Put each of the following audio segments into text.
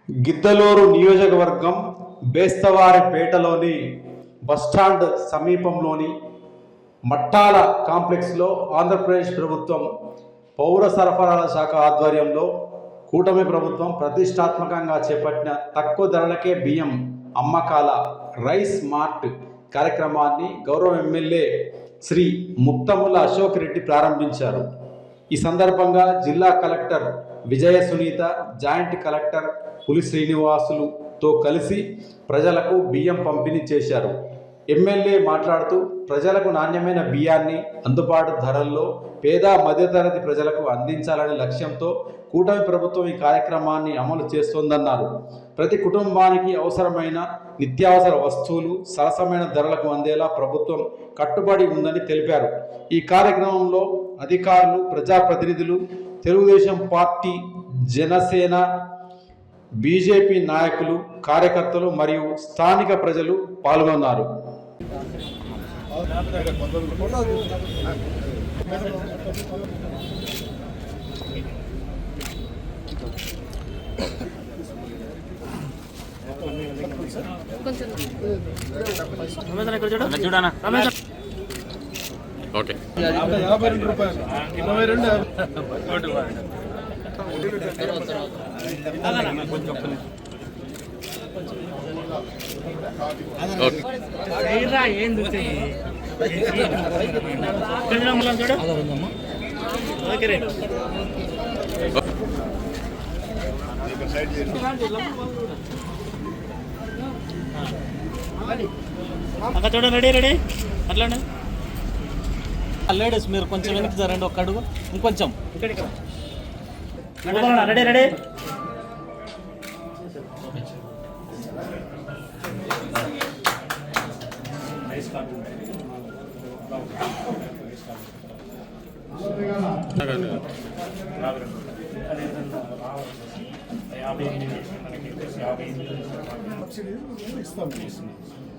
గిద్దలూరు నియోజకవర్గం బేస్తవారిపేటలోని బస్టాండ్ సమీపంలోని మట్టాల కాంప్లెక్స్లో ఆంధ్రప్రదేశ్ ప్రభుత్వం పౌర సరఫరాల శాఖ ఆధ్వర్యంలో కూటమి ప్రభుత్వం ప్రతిష్టాత్మకంగా చేపట్టిన తక్కువ ధరలకే బియ్యం అమ్మకాల రైస్ మార్ట్ కార్యక్రమాన్ని గౌరవ ఎమ్మెల్యే శ్రీ ముత్తముల అశోక్ రెడ్డి ప్రారంభించారు. ఈ సందర్భంగా జిల్లా కలెక్టర్ విజయ సునీత, జాయింట్ కలెక్టర్ పులి శ్రీనివాసులుతో కలిసి ప్రజలకు బియ్యం పంపిణీ చేశారు. ఎమ్మెల్యే మాట్లాడుతూ ప్రజలకు నాణ్యమైన బియ్యాన్ని అందుబాటు ధరల్లో పేద మధ్యతరగతి ప్రజలకు అందించాలనే లక్ష్యంతో కూటమి ప్రభుత్వం ఈ కార్యక్రమాన్ని అమలు చేస్తోందన్నారు. ప్రతి కుటుంబానికి అవసరమైన నిత్యావసర వస్తువులు సరసమైన ధరలకు అందేలా ప్రభుత్వం కట్టుబడి ఉందని తెలిపారు. ఈ కార్యక్రమంలో అధికారులు, ప్రజాప్రతినిధులు, తెలుగుదేశం పార్టీ, జనసేన, బీజేపీ నాయకులు, కార్యకర్తలు మరియు స్థానిక ప్రజలు పాల్గొన్నారు. ఓకే, అక్కడ చూడండి, రెడీ రెడీ అట్లాండి. లేడీస్ మీరు కొంచెం వెనక్కి జరండి, ఒక్క అడుగు ఇంకొంచెం. రెడీ రెడీ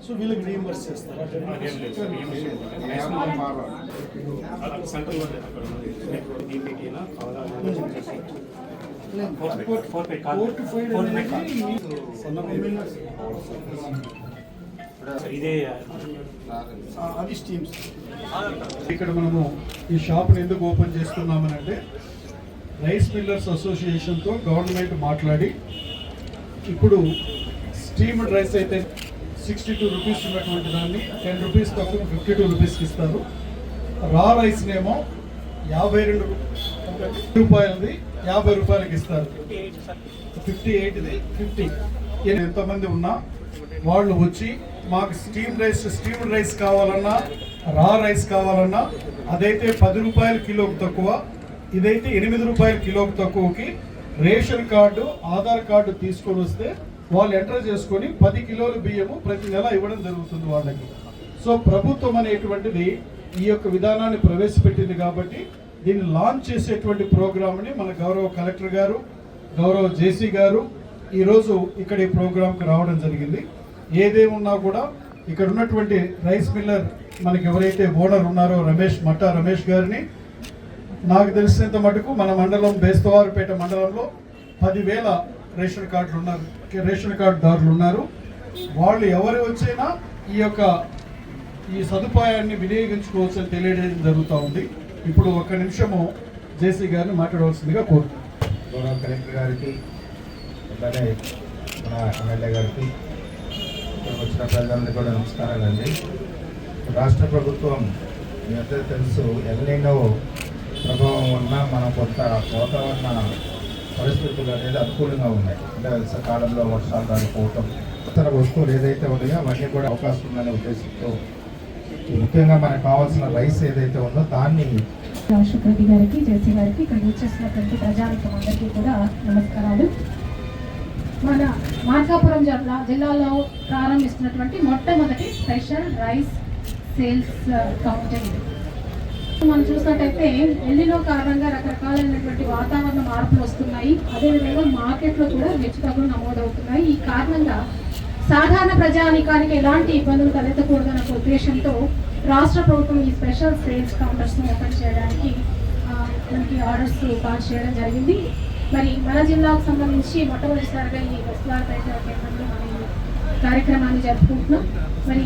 సో వీళ్ళకి రీఎంబర్స్ చేస్తారు. అది స్టీమ్స్. ఇక్కడ మనము ఈ షాప్ని ఎందుకు ఓపెన్ చేస్తున్నామని అంటే, రైస్ మిల్లర్స్ అసోసియేషన్తో గవర్నమెంట్ మాట్లాడి ఇప్పుడు స్టీమ్డ్ రైస్ అయితే 62 రూపీస్ ఉన్నటువంటి దాన్ని 10 రూపీస్ తక్కువ 52 రూపీస్కి ఇస్తారు. రా రైస్నేమో 52 రూపాయలది 50 రూపాయలకి ఇస్తారు. 58ది 50. ఎంతమంది ఉన్నా వాళ్ళు వచ్చి మాకు స్టీమ్డ్ రైస్ కావాలన్నా, రా రైస్ కావాలన్నా, అదైతే 10 రూపాయల కిలోకి తక్కువ, ఇదైతే 8 రూపాయల కిలోకి తక్కువకి రేషన్ కార్డు, ఆధార్ కార్డు తీసుకొని వస్తే వాళ్ళు ఎంటర్ చేసుకొని 10 కిలోల బియ్యము ప్రతి నెల ఇవ్వడం జరుగుతుంది వాళ్ళకి. సో ప్రభుత్వం అనేటువంటిది ఈ యొక్క విధానాన్ని ప్రవేశపెట్టింది కాబట్టి దీన్ని లాంచ్ చేసేటువంటి ప్రోగ్రామ్ని మన గౌరవ కలెక్టర్ గారు, గౌరవ జేసీ గారు ఈరోజు ఇక్కడ ఈ ప్రోగ్రాంకి రావడం జరిగింది. ఏదేమున్నా కూడా ఇక్కడ ఉన్నటువంటి రైస్ మిల్లర్ మనకి ఎవరైతే ఓనర్ ఉన్నారో మట్టా రమేష్ గారిని, నాకు తెలిసినంత మటుకు మన మండలం బేస్తవారిపేట మండలంలో 10,000 రేషన్ కార్డుదారులు ఉన్నారు. వాళ్ళు ఎవరు వచ్చినా ఈ సదుపాయాన్ని వినియోగించుకోవచ్చని తెలియజేయడం జరుగుతూ ఉంది. ఇప్పుడు ఒక్క నిమిషము జేసీ గారిని మాట్లాడవలసిందిగా కోరుతున్నాను. గౌరవ కలెక్టర్ గారికి, అలానే మన ఎమ్మెల్యే గారికి, వచ్చిన ప్రజలందరికీ కూడా నమస్కారాలండి. రాష్ట్ర ప్రభుత్వం మీ అందరూ తెలుసు, ఎల్నినో ప్రభావం వలన మనం కొంత వాతావరణ పరిస్థితులు అనేది అనుకూలంగా ఉన్నాయి. అంటే కాలంలో వర్షాలు రాకపోవటం, ఇతర వస్తువులు ఏదైతే ఉన్నాయో అవన్నీ కూడా అవకాశం ఉందనే ఉద్దేశంతో ముఖ్యంగా మనకు కావాల్సిన రైస్ ఏదైతే ఉందో దాన్ని రాష్ట్రపతి గారికి, జేసీ గారికి, ఇక్కడ వచ్చేసినటువంటి ప్రజానికం అందరికీ కూడా నమస్కారాలు. మన మార్కాపురం జిల్లాలో ప్రారంభిస్తున్నటువంటి మొట్టమొదటి స్పెషల్ రైస్ సేల్స్ కౌంటర్. మనం చూసినట్టయితే ఎల్లినో కారణంగా రకరకాలైనటువంటి వాతావరణ మార్పులు వస్తున్నాయి. అదేవిధంగా మార్కెట్లో కూడా హెచ్చుతగ్గులు నమోదవుతున్నాయి. ఈ కారణంగా సాధారణ ప్రజానికానికి ఎలాంటి ఇబ్బందులు తలెత్తకూడదన్న ఉద్దేశంతో రాష్ట్ర ప్రభుత్వం ఈ స్పెషల్ సేల్స్ కౌంటర్స్ను ఓపెన్ చేయడానికి మనకి ఆర్డర్స్ పాస్ చేయడం జరిగింది. మరి మన జిల్లాకు సంబంధించి మొట్టమొదటిసారిగా ఈ బెస్తవారిపేట కేంద్రంలో మనం ఈ కార్యక్రమాన్ని జరుపుకుంటున్నాం. మరి